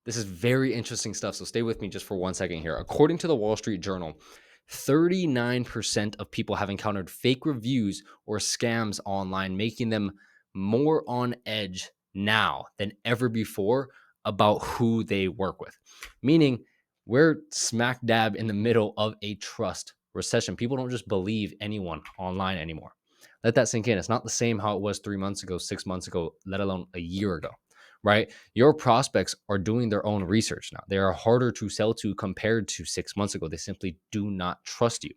This is very interesting stuff. So stay with me just for 1 second here. According to the Wall Street Journal, 39% of people have encountered fake reviews or scams online, making them more on edge now than ever before about who they work with. Meaning, we're smack dab in the middle of a trust recession. People don't just believe anyone online anymore. Let that sink in. It's not the same how it was 3 months ago, 6 months ago, let alone a year ago, right? Your prospects are doing their own research now. They are harder to sell to compared to 6 months ago. They simply do not trust you,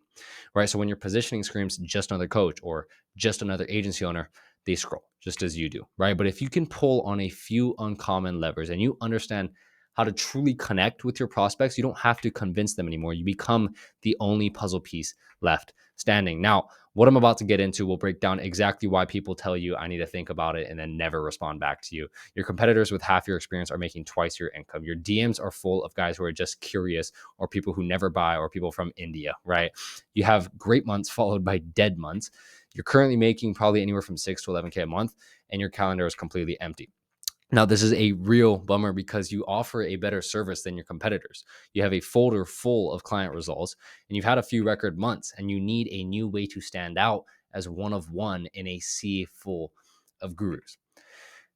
right? So when your positioning screams just another coach or just another agency owner, they scroll just as you do, right? But if you can pull on a few uncommon levers and you understand how to truly connect with your prospects, you don't have to convince them anymore. You become the only puzzle piece left standing. Now, what I'm about to get into will break down exactly why people tell you I need to think about it and then never respond back to you. Your competitors with half your experience are making twice your income. Your DMs are full of guys who are just curious or people who never buy or people from India, right? You have great months followed by dead months. You're currently making probably anywhere from 6 to 11K a month, and your calendar is completely empty. Now, this is a real bummer because you offer a better service than your competitors. You have a folder full of client results, and you've had a few record months, and you need a new way to stand out as one of one in a sea full of gurus.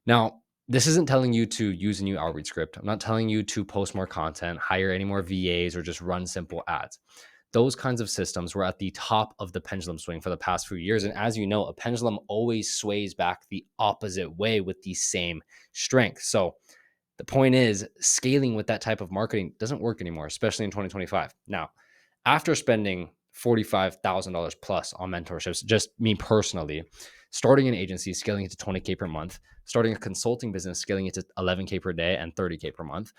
Now, this isn't telling you to use a new outreach script. I'm not telling you to post more content, hire any more VAs, or just run simple ads. Those kinds of systems were at the top of the pendulum swing for the past few years. And as you know, a pendulum always sways back the opposite way with the same strength. So the point is, scaling with that type of marketing doesn't work anymore, especially in 2025. Now, after spending $45,000 plus on mentorships, just me personally, starting an agency, scaling it to 20K per month, starting a consulting business, scaling it to 11K per day and 30K per month,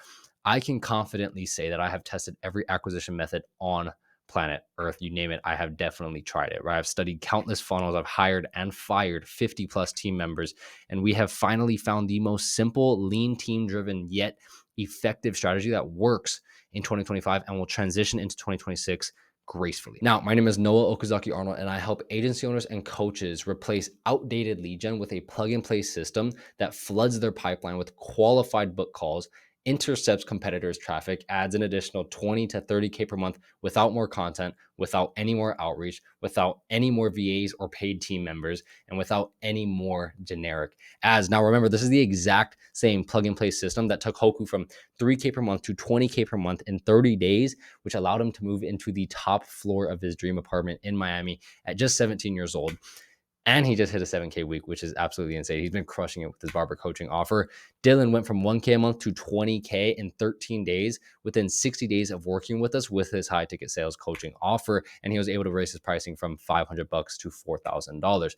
I can confidently say that I have tested every acquisition method on planet Earth. You name it, I have definitely tried it, right? I've studied countless funnels. I've hired and fired 50 plus team members. And we have finally found the most simple, lean team driven, yet effective strategy that works in 2025 and will transition into 2026 gracefully. Now, my name is Noah Okazaki Arnold, and I help agency owners and coaches replace outdated lead gen with a plug and play system that floods their pipeline with qualified book calls, intercepts competitors' traffic, adds an additional 20 to 30K per month without more content, without any more outreach, without any more VAs or paid team members, and without any more generic ads. Now, remember, this is the exact same plug and play system that took Hoku from 3K per month to 20K per month in 30 days, which allowed him to move into the top floor of his dream apartment in Miami at just 17 years old. And he just hit a 7K week, which is absolutely insane. He's been crushing it with his barber coaching offer. Dylan went from 1K a month to 20K in 13 days within 60 days of working with us with his high ticket sales coaching offer. And he was able to raise his pricing from $500 to $4,000,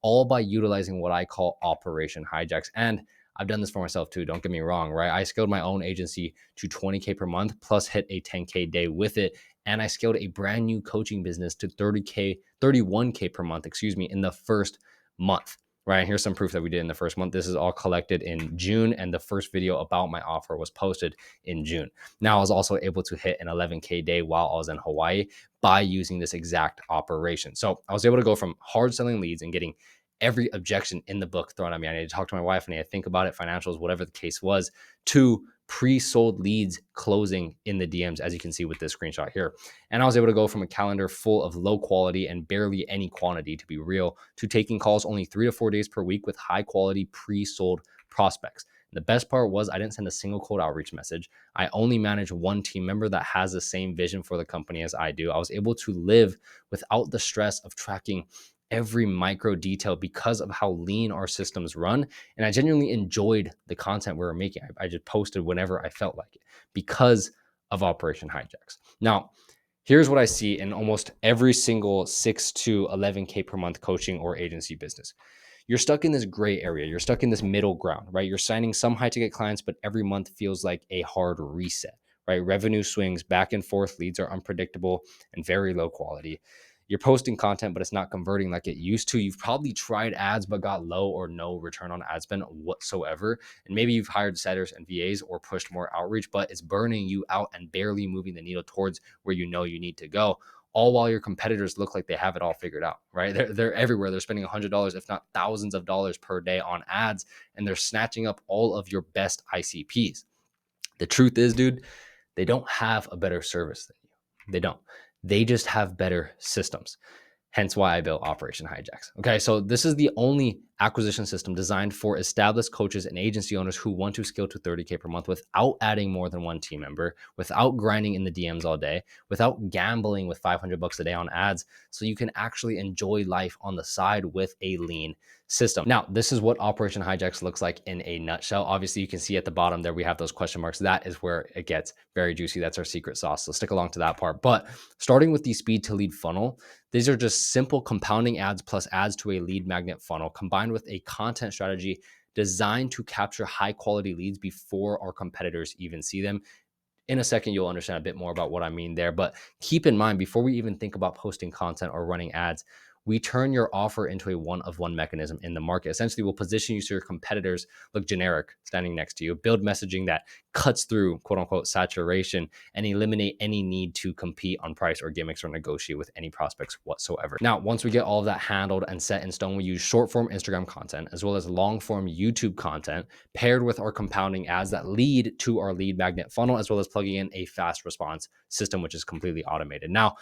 all by utilizing what I call operation hijacks. And I've done this for myself too. Don't get me wrong, right? I scaled my own agency to 20K per month plus hit a 10K day with it. And I scaled a brand new coaching business to 31K per month, in the first month, right? Here's some proof that we did in the first month. This is all collected in June, and the first video about my offer was posted in June. Now, I was also able to hit an 11K day while I was in Hawaii by using this exact operation. So I was able to go from hard selling leads and getting every objection in the book thrown at me. I need to talk to my wife, I need to think about it, financials, whatever the case was, to pre-sold leads closing in the DMs, as you can see with this screenshot here. And I was able to go from a calendar full of low quality and barely any quantity, to be real, to taking calls only 3 to 4 days per week with high quality pre-sold prospects. The best part was I didn't send a single cold outreach message. I only manage one team member that has the same vision for the company as I do. I was able to live without the stress of tracking every micro detail because of how lean our systems run. And I genuinely enjoyed the content we were making. I just posted whenever I felt like it because of Operation Hijacks. Now, here's what I see in almost every single 6 to 11K per month coaching or agency business. You're stuck in this gray area. You're stuck in this middle ground, right? You're signing some high ticket clients, but every month feels like a hard reset, right? Revenue swings back and forth. Leads are unpredictable and very low quality. You're posting content, but it's not converting like it used to. You've probably tried ads, but got low or no return on ad spend whatsoever. And maybe you've hired setters and VAs or pushed more outreach, but it's burning you out and barely moving the needle towards where you know you need to go. All while your competitors look like they have it all figured out, right? They're everywhere. They're spending $100, if not thousands of dollars per day on ads, and they're snatching up all of your best ICPs. The truth is, dude, they don't have a better service than you. They don't. They just have better systems. Hence why I built Operation Hijacks. Okay, so this is the only acquisition system designed for established coaches and agency owners who want to scale to 30K per month without adding more than one team member, without grinding in the DMs all day, without gambling with $500 a day on ads, so you can actually enjoy life on the side with a lean system. Now, this is what Operation Hijacks looks like in a nutshell. Obviously, you can see at the bottom there we have those question marks. That is where it gets very juicy. That's our secret sauce. So stick along to that part. But starting with the speed to lead funnel, these are just simple compounding ads plus ads to a lead magnet funnel combined with a content strategy designed to capture high quality leads before our competitors even see them. In a second, you'll understand a bit more about what I mean there. But keep in mind, before we even think about posting content or running ads, we turn your offer into a one-of-one mechanism in the market. Essentially, we'll position you so your competitors look generic standing next to you, build messaging that cuts through quote unquote saturation, and eliminate any need to compete on price or gimmicks or negotiate with any prospects whatsoever. Now, once we get all of that handled and set in stone, we use short form Instagram content as well as long form YouTube content paired with our compounding ads that lead to our lead magnet funnel, as well as plugging in a fast response system, which is completely automated. Now,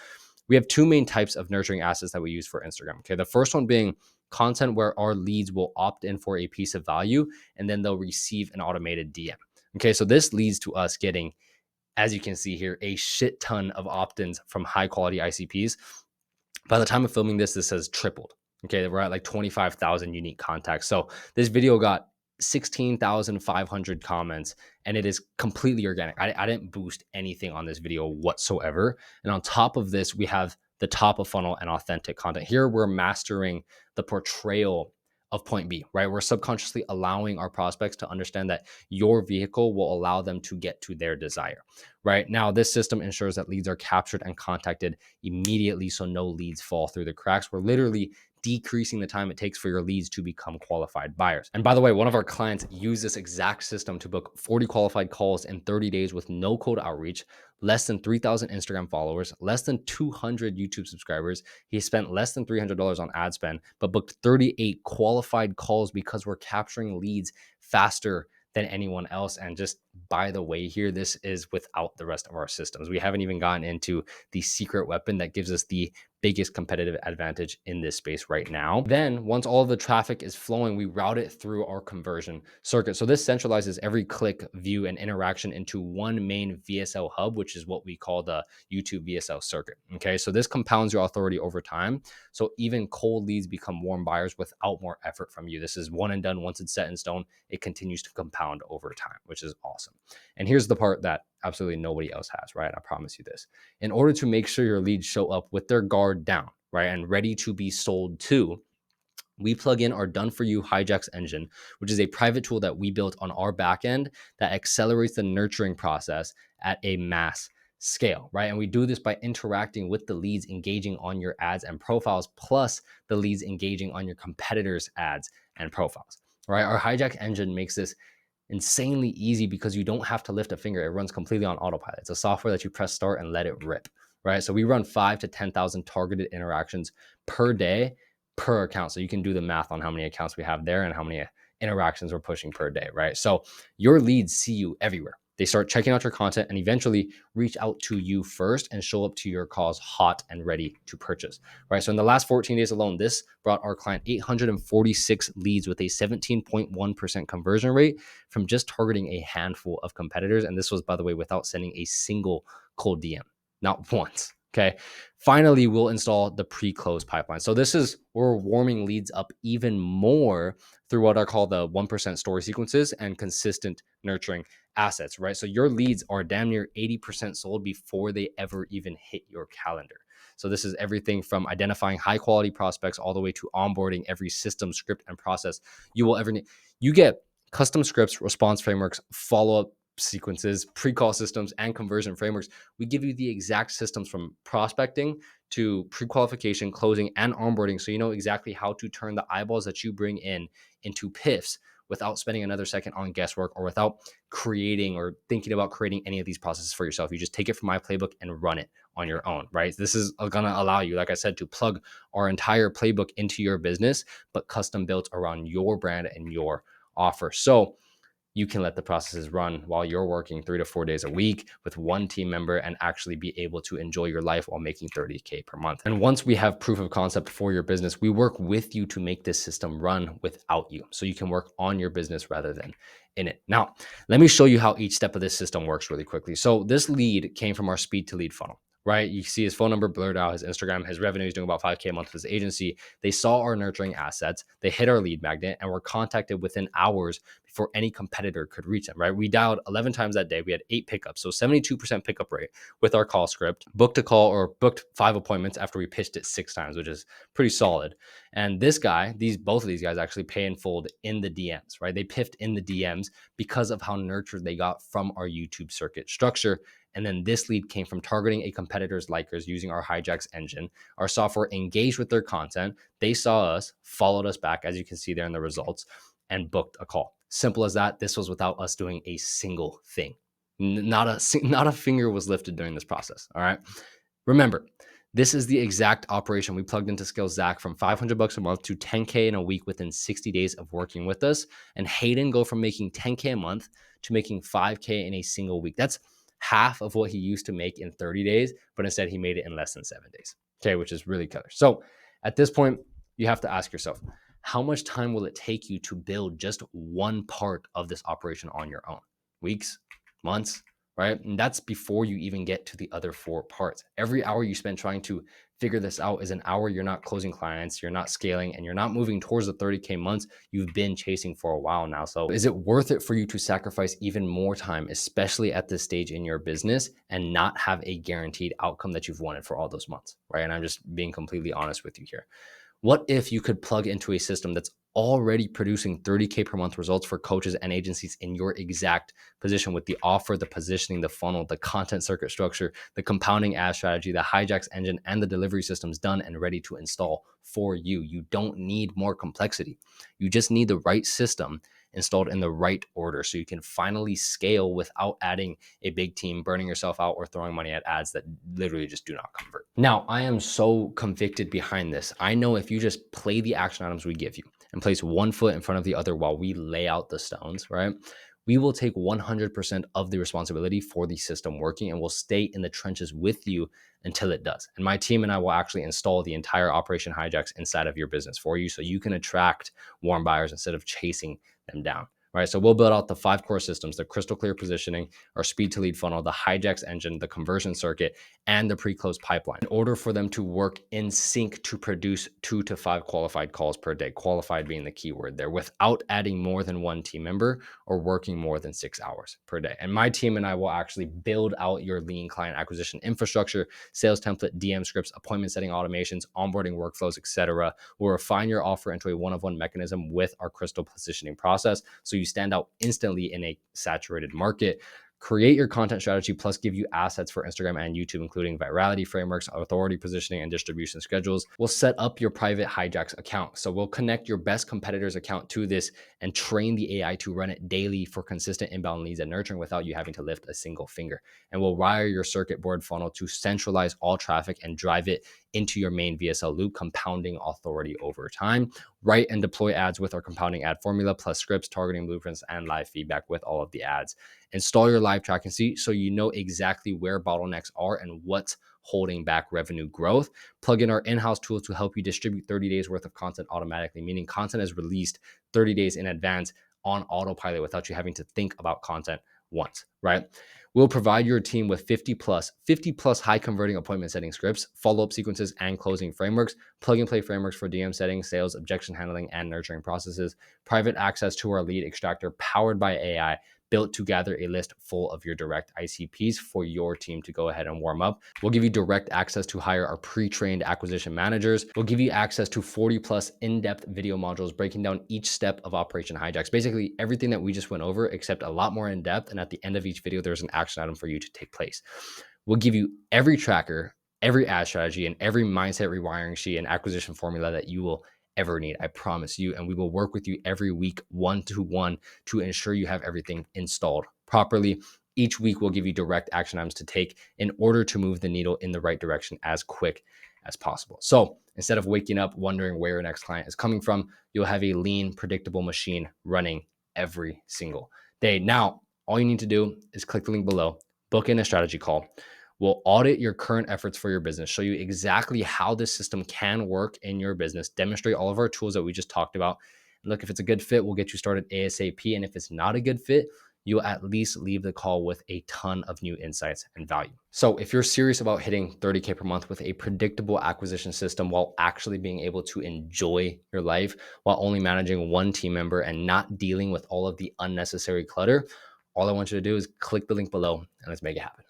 we have two main types of nurturing assets that we use for Instagram. Okay. The first one being content where our leads will opt in for a piece of value and then they'll receive an automated DM. Okay. So this leads to us getting, as you can see here, a shit ton of opt-ins from high quality ICPs. By the time of filming this, this has tripled. Okay. We're at like 25,000 unique contacts. So this video got 16,500 comments and it is completely organic. I didn't boost anything on this video whatsoever. And on top of this, we have the top of funnel and authentic content. Here we're mastering the portrayal of point B, right? We're subconsciously allowing our prospects to understand that your vehicle will allow them to get to their desire, right? Now, this system ensures that leads are captured and contacted immediately so no leads fall through the cracks. We're literally decreasing the time it takes for your leads to become qualified buyers. And by the way, one of our clients used this exact system to book 40 qualified calls in 30 days with no cold outreach, less than 3,000 Instagram followers, less than 200 YouTube subscribers. He spent less than $300 on ad spend, but booked 38 qualified calls because we're capturing leads faster than anyone else. And just by the way here, this is without the rest of our systems. We haven't even gotten into the secret weapon that gives us the biggest competitive advantage in this space right now. Then once all of the traffic is flowing, we route it through our conversion circuit. So this centralizes every click, view, and interaction into one main VSL hub, which is what we call the YouTube VSL circuit. Okay, so this compounds your authority over time. So even cold leads become warm buyers without more effort from you. This is one and done. Once it's set in stone, it continues to compound over time, which is awesome. And here's the part that absolutely nobody else has, right? I promise you this. In order to make sure your leads show up with their guard down, right, and ready to be sold to, we plug in our done for you hijacks engine, which is a private tool that we built on our back end that accelerates the nurturing process at a mass scale, right? And we do this by interacting with the leads engaging on your ads and profiles, plus the leads engaging on your competitors' ads and profiles, right? Our hijack engine makes this insanely easy because you don't have to lift a finger. It runs completely on autopilot. It's a software that you press start and let it rip, right? So we run 5 to 10,000 targeted interactions per day per account. So you can do the math on how many accounts we have there and how many interactions we're pushing per day, right? So your leads see you everywhere. They start checking out your content and eventually reach out to you first and show up to your calls hot and ready to purchase, right? So in the last 14 days alone, this brought our client 846 leads with a 17.1% conversion rate from just targeting a handful of competitors. And this was, by the way, without sending a single cold DM, not once. Okay. Finally, we'll install the pre-close pipeline. So this is, we're warming leads up even more through what I call the 1% story sequences and consistent nurturing assets, right? So your leads are damn near 80% sold before they ever even hit your calendar. So this is everything from identifying high quality prospects all the way to onboarding every system, script, and process you will ever need. You get custom scripts, response frameworks, follow-up sequences, pre-call systems, and conversion frameworks. We give you the exact systems from prospecting to pre-qualification, closing, and onboarding, so you know exactly how to turn the eyeballs that you bring in into PIFs without spending another second on guesswork or without creating or thinking about creating any of these processes for yourself. You just take it from my playbook and run it on your own, right? This is going to allow you, like I said, to plug our entire playbook into your business, but custom built around your brand and your offer. So you can let the processes run while you're working 3 to 4 days a week with one team member and actually be able to enjoy your life while making 30K per month. And once we have proof of concept for your business, we work with you to make this system run without you, so you can work on your business rather than in it. Now, let me show you how each step of this system works really quickly. So this lead came from our speed to lead funnel, right? You see his phone number blurred out, his Instagram, his revenue is doing about 5K a month with his agency. They saw our nurturing assets, they hit our lead magnet, and were contacted within hours before any competitor could reach them, right? We dialed 11 times that day. We had 8 pickups, so 72% pickup rate with our call script, booked a call or booked 5 appointments after we pitched it 6 times, which is pretty solid. And this guy, both of these guys actually pay and fold in the DMs, right? They piffed in the DMs because of how nurtured they got from our YouTube circuit structure. And then this lead came from targeting a competitor's likers using our hijacks engine. Our software engaged with their content. They saw us, followed us back, as you can see there in the results, and booked a call. Simple as that. This was without us doing a single thing. Not a finger was lifted during this process. All right. Remember, this is the exact operation we plugged into Skills Zach from $500 a month to 10K in a week within 60 days of working with us. And Hayden go from making 10K a month to making 5K in a single week. That's half of what he used to make in 30 days, but instead he made it in less than 7 days. Okay, which is really killer. So at this point, you have to ask yourself, how much time will it take you to build just one part of this operation on your own? Weeks, months, right? And that's before you even get to the other 4 parts. Every hour you spend trying to figure this out is an hour you're not closing clients, you're not scaling, and you're not moving towards the 30K months you've been chasing for a while now. So is it worth it for you to sacrifice even more time, especially at this stage in your business, and not have a guaranteed outcome that you've wanted for all those months, right? And I'm just being completely honest with you here. What if you could plug into a system that's already producing 30K per month results for coaches and agencies in your exact position with the offer, the positioning, the funnel, the content circuit structure, the compounding ad strategy, the hijacks engine, and the delivery systems done and ready to install for you? You don't need more complexity. You just need the right system installed in the right order so you can finally scale without adding a big team, burning yourself out, or throwing money at ads that literally just do not convert. Now, I am so convicted behind this. I know if you just play the action items we give you and place one foot in front of the other while we lay out the stones, right? We will take 100% of the responsibility for the system working, and we'll stay in the trenches with you until it does. And my team and I will actually install the entire Operation Hijacks inside of your business for you so you can attract warm buyers instead of chasing them down. Right. So we'll build out the 5 core systems, the crystal clear positioning, our speed to lead funnel, the hijacks engine, the conversion circuit, and the pre-close pipeline in order for them to work in sync to produce 2 to 5 qualified calls per day, qualified being the key word there, without adding more than one team member or working more than 6 hours per day. And my team and I will actually build out your lean client acquisition infrastructure, sales template, DM scripts, appointment setting automations, onboarding workflows, etc. We'll refine your offer into a one-of-one mechanism with our crystal positioning process so you stand out instantly in a saturated market. Create your content strategy, plus give you assets for Instagram and YouTube, including virality frameworks, authority positioning, and distribution schedules. We'll set up your private hijacks account. So we'll connect your best competitor's account to this and train the AI to run it daily for consistent inbound leads and nurturing without you having to lift a single finger. And we'll wire your circuit board funnel to centralize all traffic and drive it into your main VSL loop, compounding authority over time. Write and deploy ads with our compounding ad formula, plus scripts, targeting blueprints, and live feedback with all of the ads. Install your live tracking sheet so you know exactly where bottlenecks are and what's holding back revenue growth. Plug in our in-house tools to help you distribute 30 days worth of content automatically, meaning content is released 30 days in advance on autopilot without you having to think about content once, right? We'll provide your team with 50 plus high converting appointment setting scripts, follow-up sequences, and closing frameworks, plug and play frameworks for DM settings, sales, objection handling, and nurturing processes, private access to our lead extractor powered by AI, built to gather a list full of your direct ICPs for your team to go ahead and warm up. We'll give you direct access to hire our pre-trained acquisition managers. We'll give you access to 40 plus in-depth video modules breaking down each step of Operation Hijacks. Basically everything that we just went over, except a lot more in depth. And at the end of each video, there's an action item for you to take place. We'll give you every tracker, every ad strategy, and every mindset rewiring sheet and acquisition formula that you will ever need. I promise you. And we will work with you every week, 1-to-1, to ensure you have everything installed properly. Each week, we'll give you direct action items to take in order to move the needle in the right direction as quick as possible. So instead of waking up wondering where your next client is coming from, you'll have a lean, predictable machine running every single day. Now, all you need to do is click the link below, book in a strategy call. We'll audit your current efforts for your business, show you exactly how this system can work in your business, demonstrate all of our tools that we just talked about. And look, if it's a good fit, we'll get you started ASAP. And if it's not a good fit, you'll at least leave the call with a ton of new insights and value. So if you're serious about hitting 30K per month with a predictable acquisition system while actually being able to enjoy your life while only managing one team member and not dealing with all of the unnecessary clutter, all I want you to do is click the link below and let's make it happen.